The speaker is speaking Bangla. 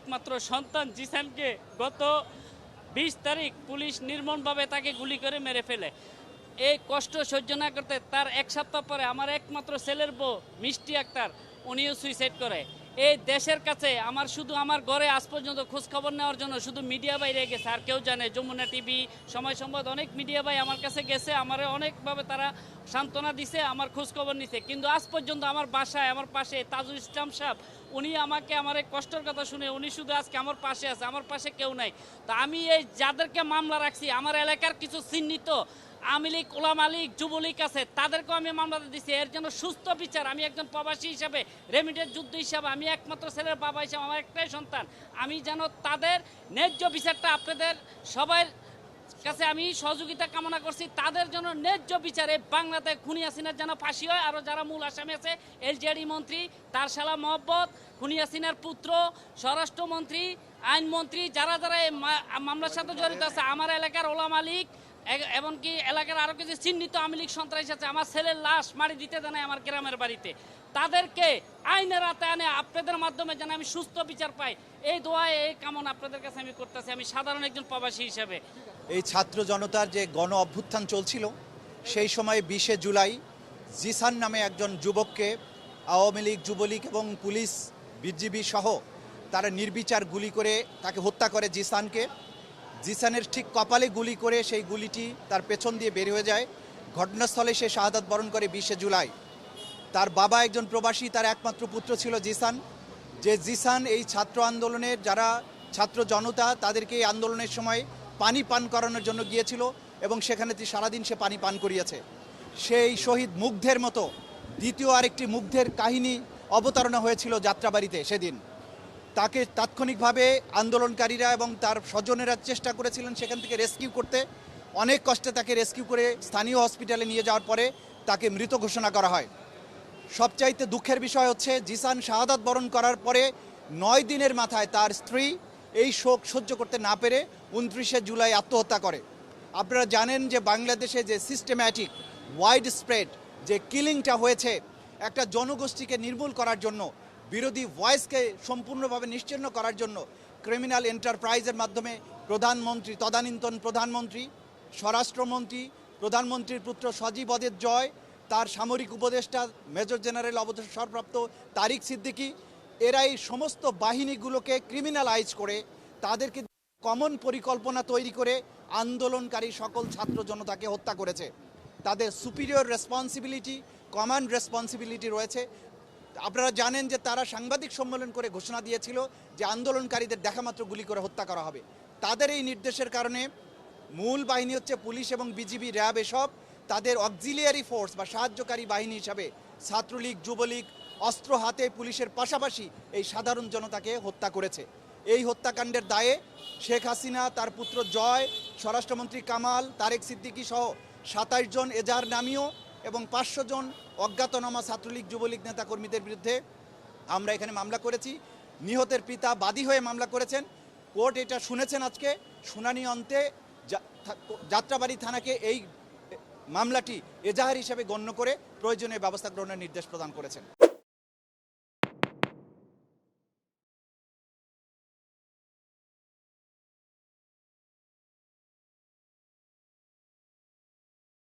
একমাত্র সন্তান জিসানকে গত 20 তারিখ পুলিশ নির্মমভাবে তাকে গুলি করে মেরে ফেলে। এই কষ্ট সহ্য না করতে তার এক সপ্তাহ পরে আমার একমাত্র ছেলের বউ মিষ্টি আক্তার উনিও সুইসাইড করে। এই দেশের কাছে আমার শুধু আমার ঘরে আজ পর্যন্ত খোঁজখবর নেওয়ার জন্য শুধু মিডিয়া বাইরে গেছে, আর কেউ জানে যমুনা টিভি, সময় সংবাদ, অনেক মিডিয়া ভাই আমার কাছে গেছে, আমার অনেকভাবে তারা সান্ত্বনা দিছে, আমার খোঁজখবর নিছে, কিন্তু আজ পর্যন্ত আমার বাসায় আমার পাশে তাজুল ইসলাম সাহেব উনি আমাকে আমার এই কষ্টের কথা শুনে উনি শুধু আজকে আমার পাশে আছে, আমার পাশে কেউ নাই। তা আমি এই যাদেরকে মামলা রাখছি আমার এলাকার কিছু চিহ্নিত আওয়ামী লীগ, ওলামা লীগ, যুবলীগ আছে, তাদেরকেও আমি মামলাটা দিচ্ছি। এর জন্য সুস্থ বিচার, আমি একজন প্রবাসী হিসাবে, রেমিটেড যুদ্ধ হিসাবে, আমি একমাত্র ছেলের বাবা হিসাবে, আমার একটাই সন্তান, আমি যেন তাদের ন্যায্য বিচারটা আপনাদের সবার কাছে আমি সহযোগিতা কামনা করছি। তাদের জন্য ন্যায্য বিচারে বাংলাতে খুনি হাসিনার যেন ফাঁসি হয়। আরও যারা মূল আসামি আছে, এলজেডি মন্ত্রী তার শালা মহব্বত, খুনি হাসিনার পুত্র, স্বরাষ্ট্রমন্ত্রী, আইনমন্ত্রী, যারা যারা এই মামলার সাথে জড়িত আছে, আমার এলাকার ওলামা লীগ, এমনকি এলাকার আরও কিছু চিহ্নিত আওয়ামী লীগ সন্ত্রাসী আছে, আমার ছেলের লাশ মারি দিতে দেয় আমার গ্রামের বাড়িতে, তাদেরকে আইনের আওতায় আনে আপনাদের মাধ্যমে যেন আমি সুস্থ বিচার পাই, এই দোয়া এই কামনা আপনাদের কাছে আমি করতেছি, আমি সাধারণ একজন প্রবাসী হিসেবে। এই ছাত্র জনতার যে গণ অভ্যুত্থান চলছিল সেই সময় 20শে জুলাই জিসান নামে একজন যুবককে আওয়ামী লীগ, যুবলীগ এবং পুলিশ, বিজিবি সহ তারা নির্বিচার গুলি করে তাকে হত্যা করে। জিসানের ঠিক কপালে গুলি করে সেই গুলিটি তার পেছন দিয়ে বের হয়ে যায়। ঘটনাস্থলে সে শাহাদাত বরণ করে 20শে জুলাই। তার বাবা একজন প্রবাসী, তার একমাত্র পুত্র ছিল জিসান। জিসান এই ছাত্র আন্দোলনের যারা ছাত্র জনতা তাদেরকে এই আন্দোলনের সময় পানি পান করানোর জন্য গিয়েছিল এবং সেখানে সারাদিন সে পানি পান করিয়েছে। সেই শহীদ মুগ্ধের মতো দ্বিতীয় আরেকটি মুগ্ধের কাহিনী অবতারণা হয়েছিল যাত্রাবাড়িতে সেদিন। তাকে তাৎক্ষণিকভাবে আন্দোলনকারীরা এবং তার স্বজনেরা চেষ্টা করেছিলেন সেখান থেকে রেস্কিউ করতে। অনেক কষ্টে তাকে রেস্কিউ করে স্থানীয় হসপিটালে নিয়ে যাওয়ার পরে তাকে মৃত ঘোষণা করা হয়। সবচাইতে দুঃখের বিষয় হচ্ছে জিসান শাহাদাত বরণ করার পরে 9 দিনের মাথায় তার স্ত্রী এই শোক সহ্য করতে না পেরে 29শে জুলাই আত্মহত্যা করে। আপনারা জানেন যে বাংলাদেশে যে সিস্টেম্যাটিক ওয়াইড স্প্রেড যে কিলিংটা হয়েছে, একটা জনগোষ্ঠীকে নির্মূল করার জন্য, বিরোধী ভয়েসকে সম্পূর্ণভাবে নিশ্চিহ্ন করার জন্য ক্রিমিনাল এন্টারপ্রাইজের মাধ্যমে প্রধানমন্ত্রী, তদানীন্তন প্রধানমন্ত্রী, স্বরাষ্ট্রমন্ত্রী, প্রধানমন্ত্রীর পুত্র সজীব ওয়াজেদ জয়, তার সামরিক উপদেষ্টা মেজর জেনারেল অবসরপ্রাপ্ত তারিক সিদ্দিকী, এরা এই সমস্ত বাহিনীগুলোকে ক্রিমিনালাইজ করে তাদেরকে কমন পরিকল্পনা তৈরি করে আন্দোলনকারী সকল ছাত্র জনতাকে হত্যা করেছে। তাদের সুপিরিয়র রেসপন্সিবিলিটি, কমান্ড রেসপন্সিবিলিটি রয়েছে। আপনারা জানেন যে তারা সাংবাদিক সম্মেলন করে ঘোষণা দিয়েছিল যে আন্দোলনকারীদের দেখামাত্র গুলি করে হত্যা করা হবে। তাদের এই নির্দেশের কারণে মূল বাহিনী হচ্ছে পুলিশ এবং বিজিবি, র্যাব, এসব তাদের অক্সিলিয়ারি ফোর্স বা সাহায্যকারী বাহিনী হিসাবে ছাত্রলীগ, যুবলীগ অস্ত্র হাতে পুলিশের পাশাপাশি এই সাধারণ জনতাকে হত্যা করেছে। এই হত্যাকাণ্ডের দায়ে শেখ হাসিনা, তার পুত্র জয়, স্বরাষ্ট্রমন্ত্রী কামাল, তারেক সিদ্দিকী সহ 27 জন এজাহার নামীয় এবং 500 জন অজ্ঞাতনামা ছাত্রলীগ, যুবলীগ নেতাকর্মীদের বিরুদ্ধে আমরা এখানে মামলা করেছি। নিহতের পিতা বাদী হয়ে মামলা করেছেন। কোর্ট এটা শুনেছেন আজকে। শুনানি অন্তে যাত্রাবাড়ি থানাকে এই মামলাটি এজাহার হিসেবে গণ্য করে প্রয়োজনীয় ব্যবস্থা গ্রহণের নির্দেশ প্রদান করেছেন।